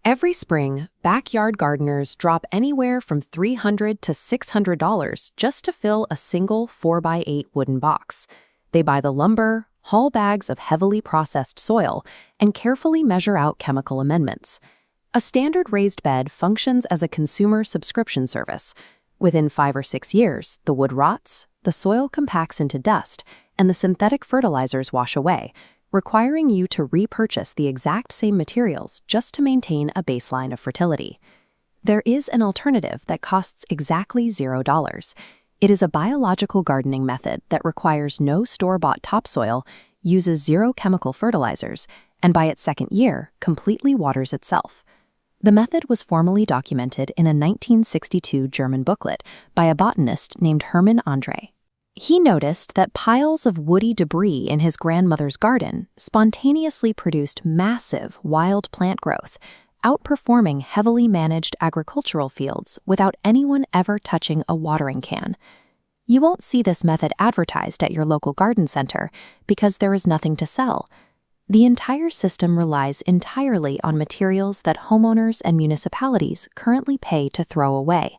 Every spring, backyard gardeners drop anywhere from $300 to $600 just to fill a single 4x8 wooden box. They buy the lumber, haul bags of heavily processed soil, and carefully measure out chemical amendments. A standard raised bed functions as a consumer subscription service. Within 5 or 6 years, the wood rots, the soil compacts into dust, and the synthetic fertilizers wash away, requiring you to repurchase the exact same materials just to maintain a baseline of fertility. There is an alternative that costs exactly $0. It is a biological gardening method that requires no store-bought topsoil, uses zero chemical fertilizers, and by its second year, completely waters itself. The method was formally documented in a 1962 German booklet by a botanist named Hermann Andre. He noticed that piles of woody debris in his grandmother's garden spontaneously produced massive wild plant growth, outperforming heavily managed agricultural fields without anyone ever touching a watering can. You won't see this method advertised at your local garden center because there is nothing to sell. The entire system relies entirely on materials that homeowners and municipalities currently pay to throw away.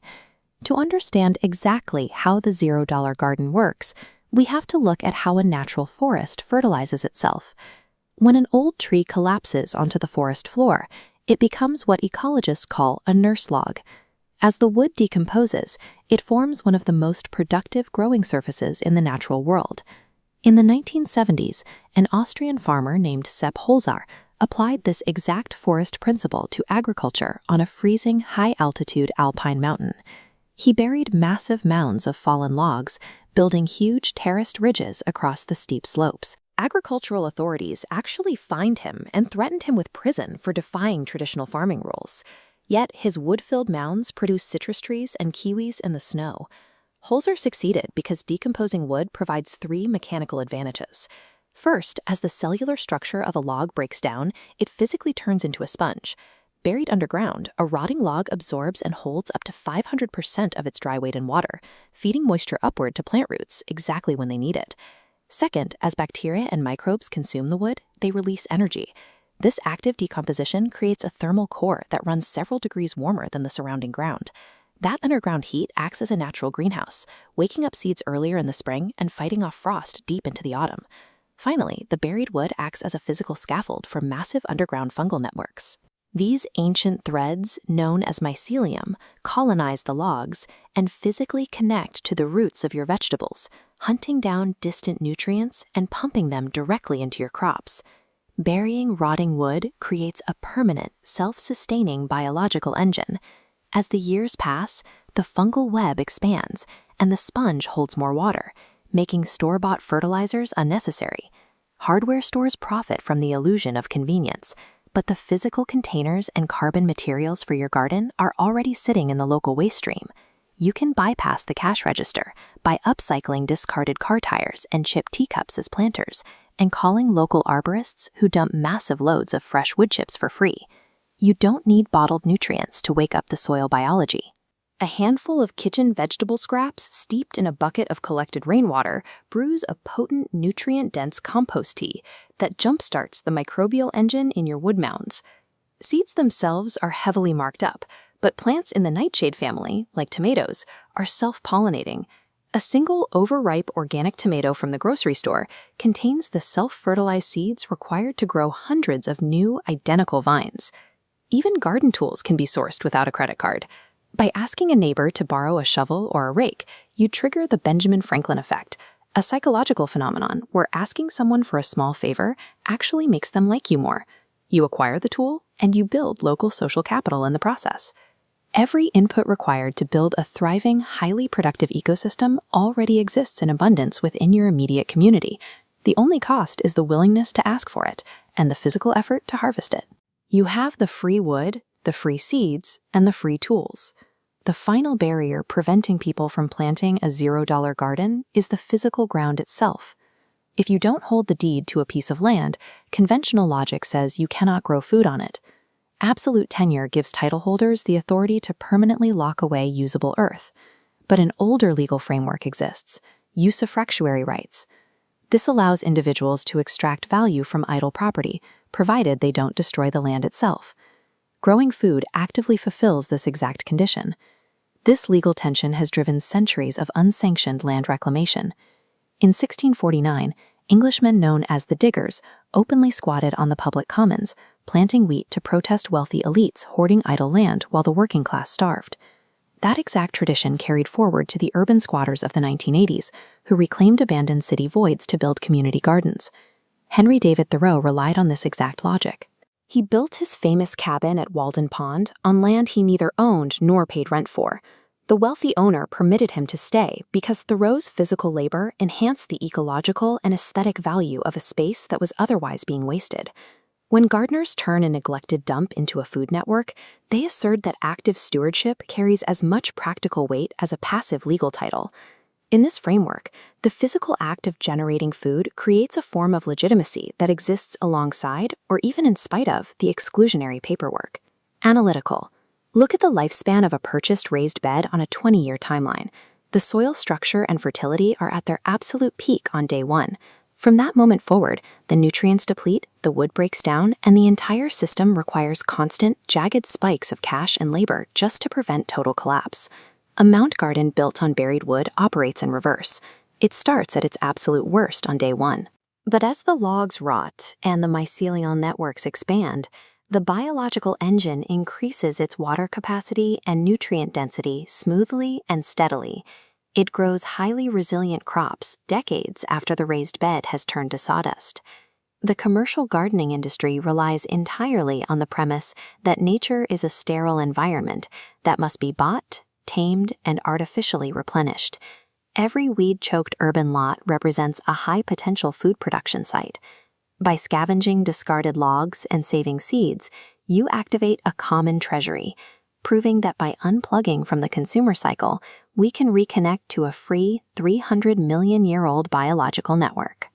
To understand exactly how the $0 garden works, we have to look at how a natural forest fertilizes itself. When an old tree collapses onto the forest floor, it becomes what ecologists call a nurse log. As the wood decomposes, it forms one of the most productive growing surfaces in the natural world. In the 1970s, an Austrian farmer named Sepp Holzer applied this exact forest principle to agriculture on a freezing, high-altitude alpine mountain. He buried massive mounds of fallen logs, building huge terraced ridges across the steep slopes. Agricultural authorities actually fined him and threatened him with prison for defying traditional farming rules. Yet his wood-filled mounds produce citrus trees and kiwis in the snow. Holzer succeeded because decomposing wood provides 3 mechanical advantages. First, as the cellular structure of a log breaks down, it physically turns into a sponge. Buried underground, a rotting log absorbs and holds up to 500% of its dry weight in water, feeding moisture upward to plant roots exactly when they need it. Second, as bacteria and microbes consume the wood, they release energy. This active decomposition creates a thermal core that runs several degrees warmer than the surrounding ground. That underground heat acts as a natural greenhouse, waking up seeds earlier in the spring and fighting off frost deep into the autumn. Finally, the buried wood acts as a physical scaffold for massive underground fungal networks. These ancient threads, known as mycelium, colonize the logs and physically connect to the roots of your vegetables, hunting down distant nutrients and pumping them directly into your crops. Burying rotting wood creates a permanent, self-sustaining biological engine. As the years pass, the fungal web expands and the sponge holds more water, making store-bought fertilizers unnecessary. Hardware stores profit from the illusion of convenience, but the physical containers and carbon materials for your garden are already sitting in the local waste stream. You can bypass the cash register by upcycling discarded car tires and chipped teacups as planters and calling local arborists who dump massive loads of fresh wood chips for free. You don't need bottled nutrients to wake up the soil biology. A handful of kitchen vegetable scraps steeped in a bucket of collected rainwater brews a potent, nutrient-dense compost tea that jumpstarts the microbial engine in your wood mounds. Seeds themselves are heavily marked up, but plants in the nightshade family, like tomatoes, are self-pollinating. A single overripe organic tomato from the grocery store contains the self-fertilized seeds required to grow hundreds of new, identical vines. Even garden tools can be sourced without a credit card. By asking a neighbor to borrow a shovel or a rake, you trigger the Benjamin Franklin effect, a psychological phenomenon where asking someone for a small favor actually makes them like you more. You acquire the tool, and you build local social capital in the process. Every input required to build a thriving, highly productive ecosystem already exists in abundance within your immediate community. The only cost is the willingness to ask for it and the physical effort to harvest it. You have the free wood, the free seeds, and the free tools. The final barrier preventing people from planting a $0 garden is the physical ground itself. If you don't hold the deed to a piece of land, conventional logic says you cannot grow food on it. Absolute tenure gives title holders the authority to permanently lock away usable earth. But an older legal framework exists, usufructuary rights. This allows individuals to extract value from idle property, provided they don't destroy the land itself. growing food actively fulfills this exact condition. This legal tension has driven centuries of unsanctioned land reclamation. In 1649, Englishmen known as the Diggers openly squatted on the public commons, planting wheat to protest wealthy elites hoarding idle land while the working class starved. That exact tradition carried forward to the urban squatters of the 1980s, who reclaimed abandoned city voids to build community gardens. Henry David Thoreau relied on this exact logic. He built his famous cabin at Walden Pond on land he neither owned nor paid rent for. The wealthy owner permitted him to stay because Thoreau's physical labor enhanced the ecological and aesthetic value of a space that was otherwise being wasted. When gardeners turn a neglected dump into a food network, they assert that active stewardship carries as much practical weight as a passive legal title. In this framework, the physical act of generating food creates a form of legitimacy that exists alongside, or even in spite of, the exclusionary paperwork. Analytical. Look at the lifespan of a purchased raised bed on a 20-year timeline. The soil structure and fertility are at their absolute peak on day one. From that moment forward, the nutrients deplete, the wood breaks down, and the entire system requires constant, jagged spikes of cash and labor just to prevent total collapse. A mound garden built on buried wood operates in reverse. It starts at its absolute worst on day one. But as the logs rot and the mycelial networks expand, the biological engine increases its water capacity and nutrient density smoothly and steadily. It grows highly resilient crops decades after the raised bed has turned to sawdust. The commercial gardening industry relies entirely on the premise that nature is a sterile environment that must be bought, tamed, and artificially replenished. Every weed-choked urban lot represents a high-potential food production site. By scavenging discarded logs and saving seeds, you activate a common treasury, proving that by unplugging from the consumer cycle, we can reconnect to a free 300 million-year-old biological network.